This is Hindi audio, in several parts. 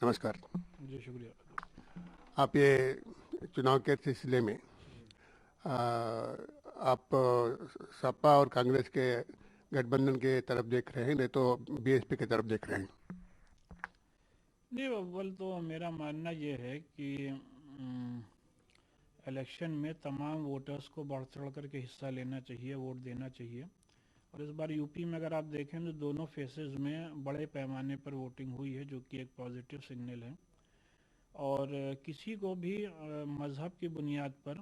नमस्कार। जी शुक्रिया। आप ये चुनाव के सिलसिले में आप सपा और कांग्रेस के गठबंधन के तरफ देख रहे हैं, नहीं तो बीएसपी की तरफ देख रहे हैं? नहीं, अव्वल तो मेरा मानना ये है कि इलेक्शन में तमाम वोटर्स को बढ़ चढ़ करके हिस्सा लेना चाहिए, वोट देना चाहिए। और इस बार यूपी में अगर आप देखें तो दोनों फेसेस में बड़े पैमाने पर वोटिंग हुई है, जो कि एक पॉजिटिव सिग्नल है। और किसी को भी मज़हब की बुनियाद पर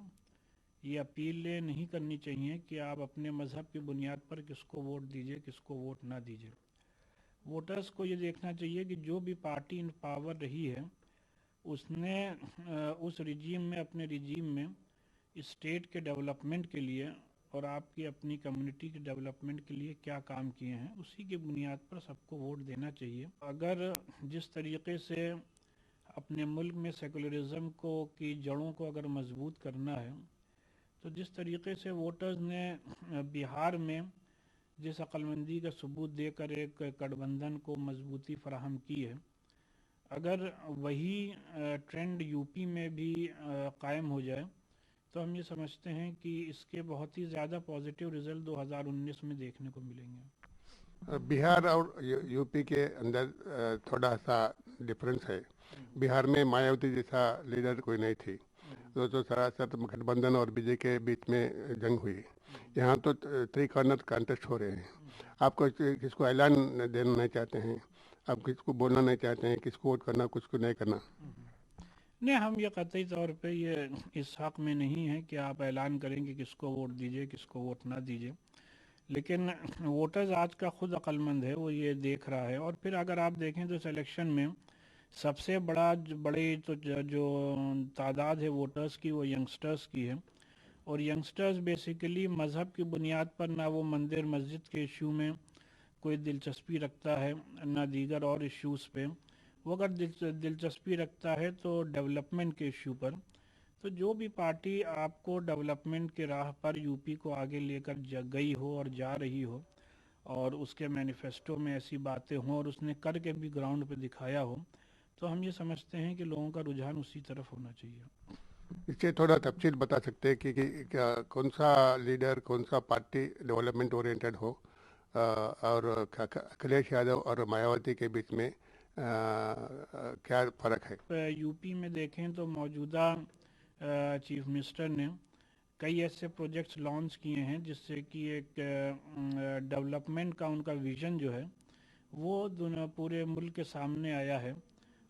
ये अपील नहीं करनी चाहिए कि आप अपने मज़हब की बुनियाद पर किसको वोट दीजिए, किसको वोट ना दीजिए। वोटर्स को ये देखना चाहिए कि जो भी पार्टी इन पावर रही है उसने उस रिजीम में, अपने रिजीम में स्टेट के डेवलपमेंट के लिए और आपकी अपनी कम्युनिटी के डेवलपमेंट के लिए क्या काम किए हैं, उसी की बुनियाद पर सबको वोट देना चाहिए। अगर जिस तरीके से अपने मुल्क में सेकुलरिज्म को की जड़ों को अगर मजबूत करना है, तो जिस तरीके से वोटर्स ने बिहार में जिस अक्लमंदी का सबूत देकर एक गठबंधन को मजबूती फराहम की है, अगर वही ट्रेंड यूपी में भी कायम हो जाए तो हम ये समझते हैं कि इसके बहुत ही ज़्यादा पॉजिटिव रिजल्ट 2019 में देखने को मिलेंगे। बिहार और यूपी के अंदर थोड़ा सा डिफरेंस है। बिहार में मायावती जैसा लीडर कोई नहीं थी, तो सरासर गठबंधन और बीजेपी के बीच में जंग हुई। यहाँ तो थ्री कॉर्नर कॉन्टेस्ट हो रहे हैं। आपको किसको ऐलान देना चाहते हैं? आप किसको बोलना नहीं चाहते हैं, किसको वोट करना, किसको नहीं करना? नहीं, हम ये कतई तौर पे ये इस हक़ में नहीं है कि आप ऐलान करें कि किसको वोट दीजिए, किसको वोट ना दीजिए। लेकिन वोटर्स आज का खुद अक्लमंद है, वो ये देख रहा है। और फिर अगर आप देखें तो इस इलेक्शन में सबसे बड़ी तो जो तादाद है वोटर्स की, वो यंगस्टर्स की है। और यंगस्टर्स बेसिकली मज़हब की बुनियाद पर ना वो मंदिर मस्जिद के इशू में कोई दिलचस्पी रखता है, ना दीगर और इश्यूज़ पे। वो अगर दिलचस्पी रखता है तो डेवलपमेंट के इशू पर। तो जो भी पार्टी आपको डेवलपमेंट के राह पर यूपी को आगे लेकर गई हो और जा रही हो, और उसके मैनिफेस्टो में ऐसी बातें हों और उसने करके भी ग्राउंड पे दिखाया हो, तो हम ये समझते हैं कि लोगों का रुझान उसी तरफ होना चाहिए। इससे थोड़ा तफसील बता सकते हैं कि क्या कौन सा लीडर, कौन सा पार्टी डेवलपमेंट ओरिएंटेड हो, और अखिलेश यादव और मायावती के बीच में क्या फर्क है? यूपी में देखें तो मौजूदा चीफ मिनिस्टर ने कई ऐसे प्रोजेक्ट्स लॉन्च किए हैं जिससे कि एक डेवलपमेंट का उनका विज़न जो है वो पूरे मुल्क के सामने आया है।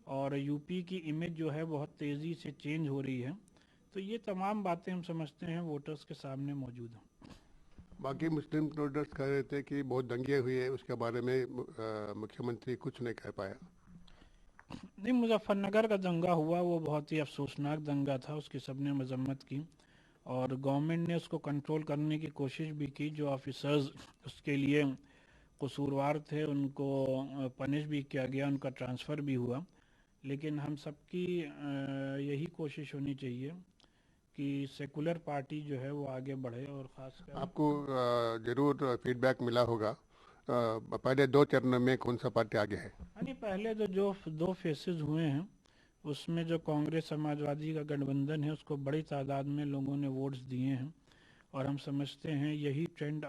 और यूपी की इमेज जो है बहुत तेज़ी से चेंज हो रही है। तो ये तमाम बातें हम समझते हैं वोटर्स के सामने मौजूद हैं। बाकी मुस्लिम वोटर्स कह रहे थे कि बहुत दंगे हुए, उसके बारे में मुख्यमंत्री कुछ नहीं कह पाया। नहीं, मुजफ्फरनगर का दंगा हुआ, वो बहुत ही अफसोसनाक दंगा था, उसकी सबने मजम्मत की। और गवर्नमेंट ने उसको कंट्रोल करने की कोशिश भी की। जो ऑफिसर्स उसके लिए कसूरवार थे उनको पनिश भी किया गया, उनका ट्रांसफ़र भी हुआ। लेकिन हम सबकी यही कोशिश होनी चाहिए कि सेकुलर पार्टी जो है वो आगे बढ़े। और ख़ासकर आपको जरूर फीडबैक मिला होगा, पहले दो चरणों में कौन सा पार्टी आगे है? यानी पहले तो जो दो फेसेस हुए हैं उसमें जो कांग्रेस समाजवादी का गठबंधन है उसको बड़ी तादाद में लोगों ने वोट्स दिए हैं। और हम समझते हैं यही ट्रेंड